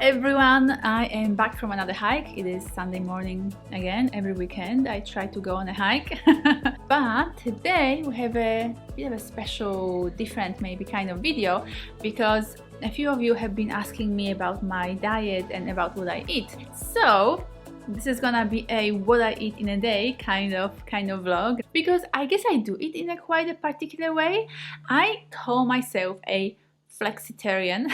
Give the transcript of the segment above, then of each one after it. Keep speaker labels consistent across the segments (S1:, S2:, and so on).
S1: everyone, I am back from another hike. It is Sunday morning again. Every weekend I try to go on a hike. But today we have a bit of a special, different maybe kind of video, because a few of you have been asking me about my diet and about what I eat. So this is gonna be a what I eat in a day kind of vlog, because I guess I do eat in a quite a particular way. I call myself a flexitarian.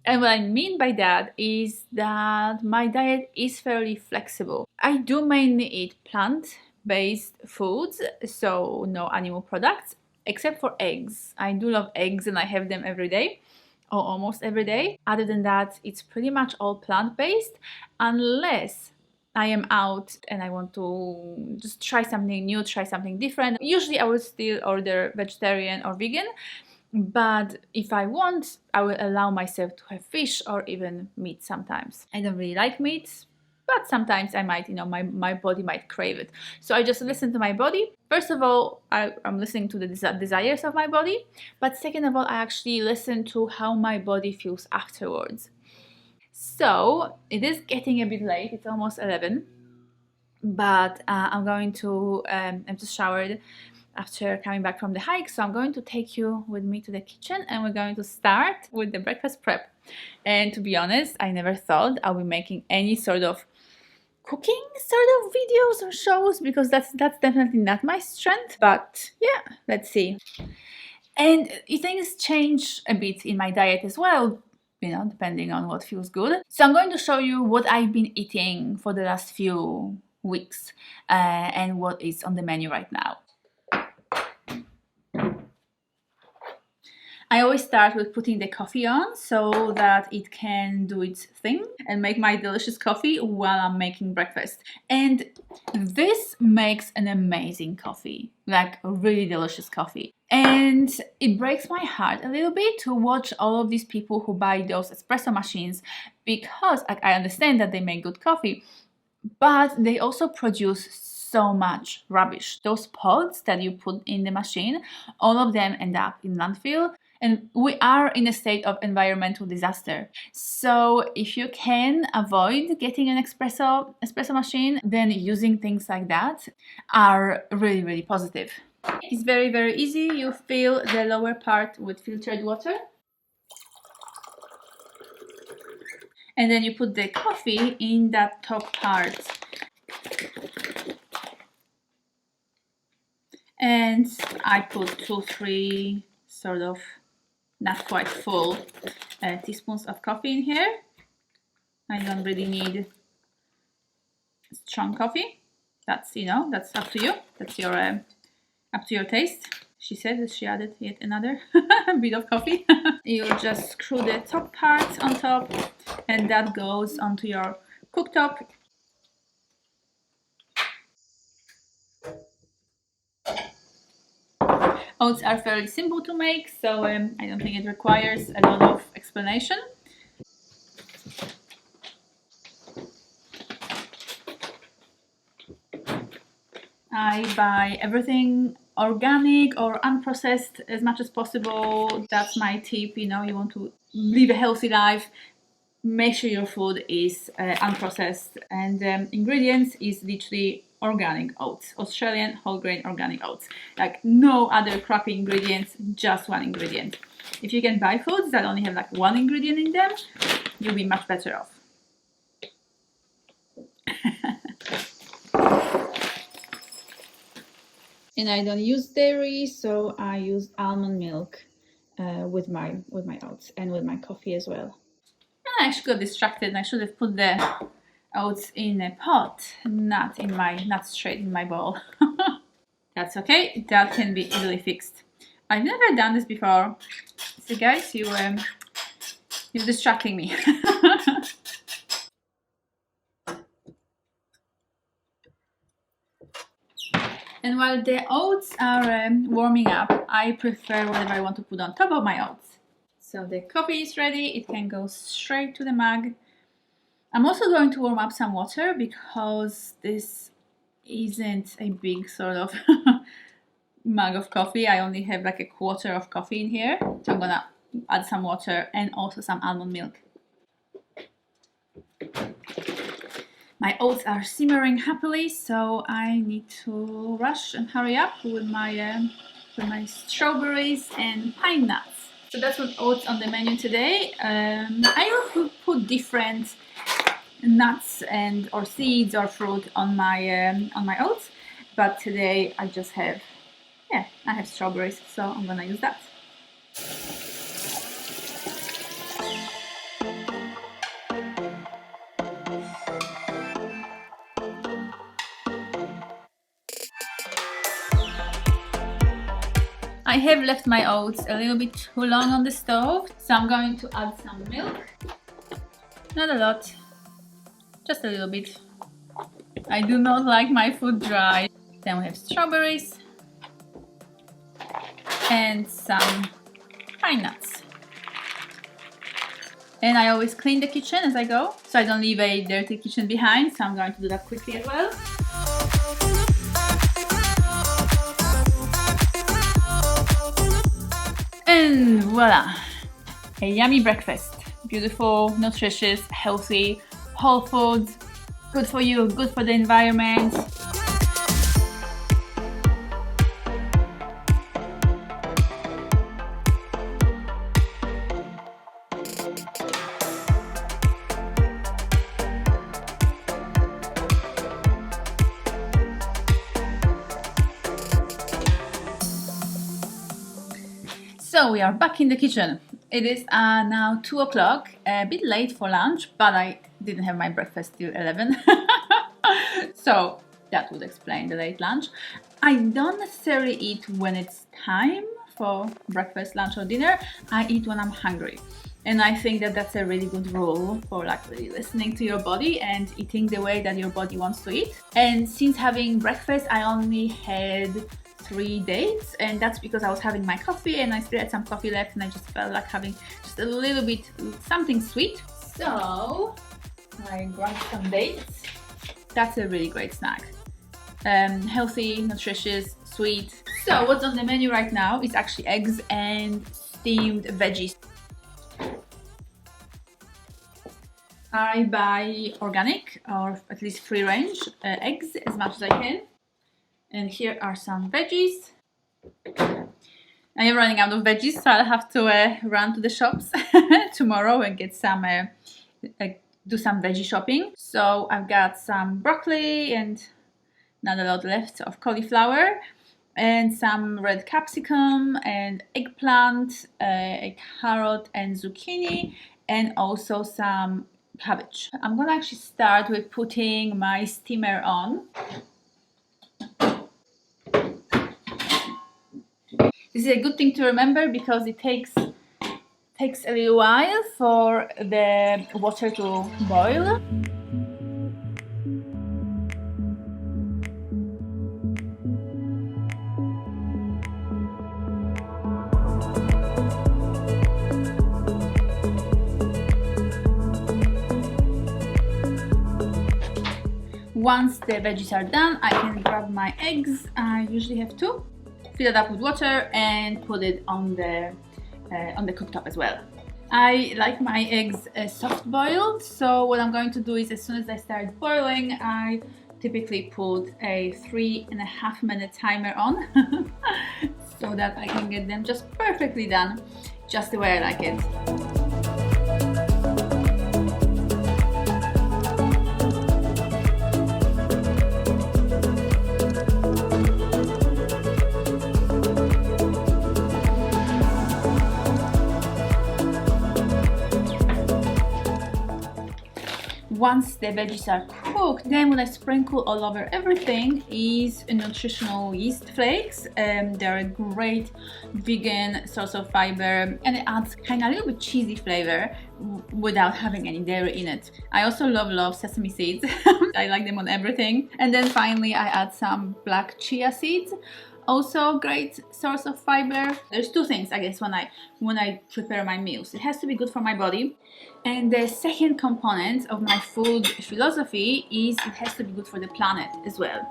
S1: And what I mean by that is that my diet is fairly flexible. I do mainly eat plant-based foods, so no animal products, except for eggs. I do love eggs and I have them every day, or almost every day. Other than that, it's pretty much all plant-based, unless I am out and I want to just try something new, try something different. Usually I will still order vegetarian or vegan. But if I want, I will allow myself to have fish or even meat sometimes. I don't really like meat, but sometimes I might, my body might crave it. So I just listen to my body. First of all, I'm listening to the desires of my body. But second of all, I actually listen to how my body feels afterwards. So it is getting a bit late. It's almost 11. But I'm just showered after coming back from the hike, so I'm going to take you with me to the kitchen and we're going to start with the breakfast prep. And to be honest, I never thought I'll be making any sort of cooking sort of videos or shows, because that's definitely not my strength. But yeah, let's see. And things change a bit in my diet as well, depending on what feels good. So I'm going to show you what I've been eating for the last few weeks and what is on the menu right now. I always start with putting the coffee on so that it can do its thing and make my delicious coffee while I'm making breakfast. And this makes an amazing coffee, like a really delicious coffee. And it breaks my heart a little bit to watch all of these people who buy those espresso machines, because I understand that they make good coffee, but they also produce so much rubbish. Those pods that you put in the machine, all of them end up in landfill. And we are in a state of environmental disaster. So if you can avoid getting an espresso machine, then using things like that are really, really positive. It's very, very easy. You fill the lower part with filtered water. And then you put the coffee in that top part. And I put 2-3 sort of not quite full teaspoons of coffee in here. I don't really need strong coffee. That's that's up to you. That's your up to your taste. She said that she added yet another bit of coffee. You just screw the top part on top, and that goes onto your cooktop. Oats are fairly simple to make, so I don't think it requires a lot of explanation. I buy everything organic or unprocessed as much as possible. That's my tip. You want to live a healthy life. Make sure your food is unprocessed, and ingredients is literally organic oats, Australian whole grain organic oats. Like no other crappy ingredients, just one ingredient. If you can buy foods that only have like one ingredient in them, you'll be much better off. And I don't use dairy, so I use almond milk with my oats and with my coffee as well. I actually got distracted and I should have put the oats in a pot, not straight in my bowl. That's okay, that can be easily fixed. I've never done this before. So guys, you're distracting me. And while the oats are warming up, I prefer whatever I want to put on top of my oats. So the coffee is ready, it can go straight to the mug. I'm also going to warm up some water, because this isn't a big sort of mug of coffee. I only have like a quarter of coffee in here. So I'm gonna add some water and also some almond milk. My oats are simmering happily, so I need to rush and hurry up with my strawberries and pine nuts. So that's what oats on the menu today. I will put different nuts and or seeds or fruit on my oats, but today I just have I have strawberries, so I'm gonna use that. I have left my oats a little bit too long on the stove, so I'm going to add some milk. Not a lot, just a little bit. I do not like my food dry. Then we have strawberries and some pine nuts. And I always clean the kitchen as I go, so I don't leave a dirty kitchen behind, so I'm going to do that quickly as well. And voila! A yummy breakfast. Beautiful, nutritious, healthy, whole foods, good for you, good for the environment. So we are back in the kitchen. It is now 2 o'clock, a bit late for lunch, but I didn't have my breakfast till 11. So that would explain the late lunch. I don't necessarily eat when it's time for breakfast, lunch or dinner. I eat when I'm hungry. And I think that that's a really good rule for like really listening to your body and eating the way that your body wants to eat. And since having breakfast, I only had 3 dates, and that's because I was having my coffee and I still had some coffee left and I just felt like having just a little bit something sweet. So I grabbed some dates. That's a really great snack. Healthy, nutritious, sweet. So what's on the menu right now is actually eggs and steamed veggies. I buy organic or at least free range eggs as much as I can. And here are some veggies. I am running out of veggies, so I'll have to run to the shops tomorrow and get some, do some veggie shopping. So I've got some broccoli and not a lot left of cauliflower, and some red capsicum and eggplant, a carrot and zucchini, and also some cabbage. I'm gonna actually start with putting my steamer on. This is a good thing to remember because it takes a little while for the water to boil. Once the veggies are done, I can grab my eggs. I usually have 2. Fill it up with water and put it on the cooktop as well. I like my eggs soft boiled, so what I'm going to do is as soon as they start boiling, I typically put a 3.5 minute timer on so that I can get them just perfectly done, just the way I like it. Once the veggies are cooked, then what I sprinkle all over everything is nutritional yeast flakes. They're a great vegan source of fiber and it adds kind of a little bit cheesy flavor without having any dairy in it. I also love sesame seeds. I like them on everything. And then finally I add some black chia seeds. Also great source of fiber. There's 2 things I guess when I prepare my meals. It has to be good for my body, and the second component of my food philosophy is it has to be good for the planet as well.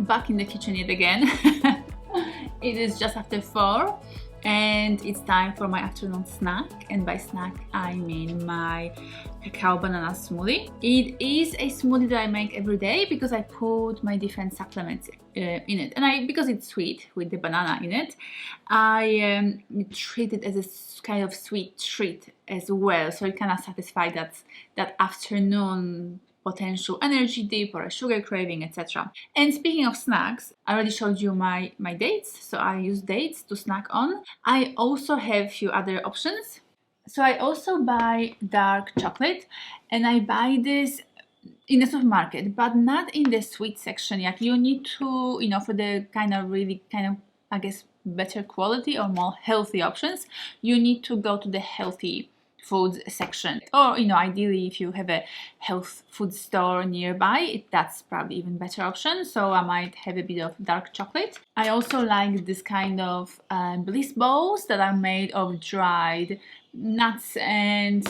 S1: back in the kitchen yet again. It is just after 4 and it's time for my afternoon snack, and by snack I mean my cacao banana smoothie. It is a smoothie that I make every day because I put my different supplements in it, and because it's sweet with the banana in it, I treat it as a kind of sweet treat as well, so it kind of satisfies that afternoon potential energy dip or a sugar craving, etc. And speaking of snacks, I already showed you my dates, so I use dates to snack on. I also have a few other options. So I also buy dark chocolate, and I buy this in the supermarket, but not in the sweet section yet. You need to, for the I guess, better quality or more healthy options, you need to go to the healthy foods section, or ideally if you have a health food store nearby, that's probably even better option. So I might have a bit of dark chocolate. I also like this kind of bliss balls that are made of dried nuts and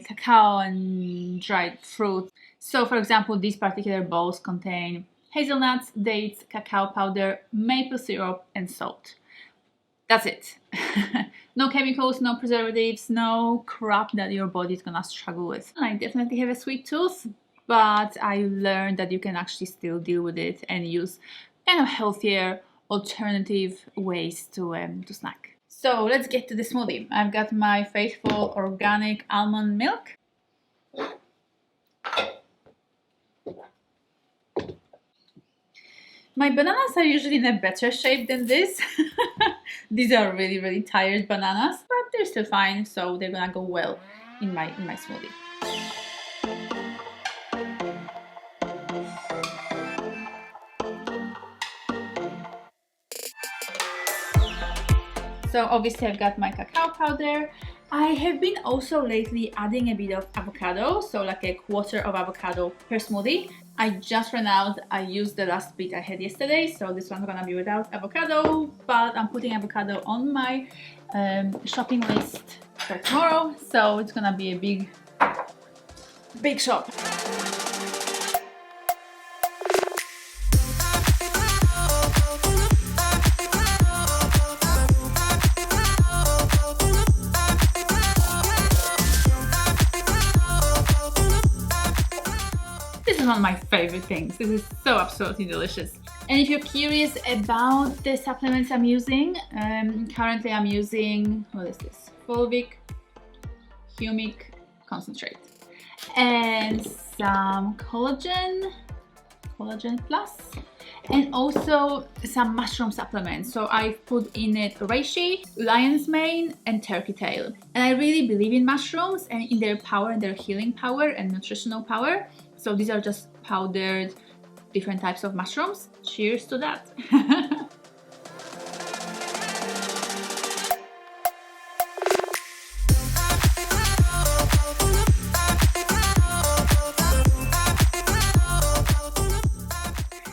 S1: cacao and dried fruit. So for example, these particular balls contain hazelnuts, dates, cacao powder, maple syrup and salt. That's it. No chemicals, no preservatives, no crap that your body's gonna struggle with. I definitely have a sweet tooth, but I learned that you can actually still deal with it and use kind of healthier alternative ways to snack. So let's get to the smoothie. I've got my faithful organic almond milk. My bananas are usually in a better shape than this. These are really, really tired bananas, but they're still fine, so they're gonna go well in my smoothie. So obviously I've got my cacao powder. I have been also lately adding a bit of avocado, so like a quarter of avocado per smoothie. I just ran out. I used the last bit I had yesterday, so this one's gonna be without avocado, but I'm putting avocado on my shopping list for tomorrow, so it's gonna be a big shop. This is one of my favorite things. This is so absolutely delicious. And if you're curious about the supplements I'm using, currently I'm using, what is this? Fulvic Humic Concentrate and some collagen plus, and also some mushroom supplements. So I've put in it reishi, lion's mane and turkey tail. And I really believe in mushrooms and in their power and their healing power and nutritional power. So these are just powdered different types of mushrooms. Cheers to that.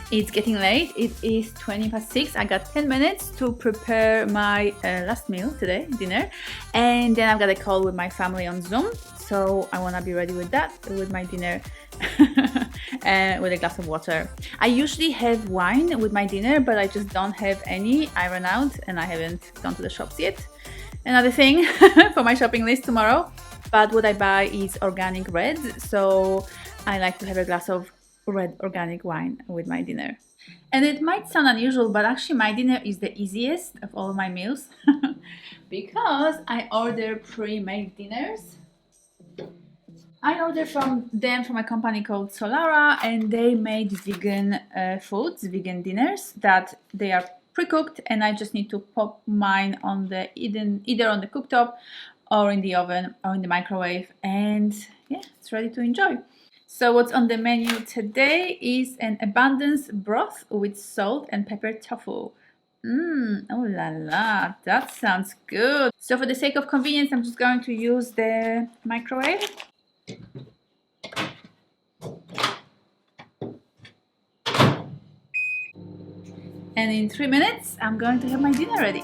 S1: It's getting late. It is 6:20. I got 10 minutes to prepare my last meal today, dinner, and then I've got a call with my family on Zoom. So I want to be ready with that, with my dinner, with a glass of water. I usually have wine with my dinner, but I just don't have any. I ran out and I haven't gone to the shops yet. Another thing for my shopping list tomorrow. But what I buy is organic reds, so I like to have a glass of red organic wine with my dinner. And it might sound unusual, but actually my dinner is the easiest of all my meals because I order pre-made dinners. I order from a company called Solara, and they made vegan foods, vegan dinners that they are pre-cooked, and I just need to pop mine on the either on the cooktop or in the oven or in the microwave, and yeah, it's ready to enjoy. So what's on the menu today is an abundance broth with salt and pepper tofu. Oh la la, that sounds good. So for the sake of convenience, I'm just going to use the microwave. And in 3 minutes, I'm going to have my dinner ready.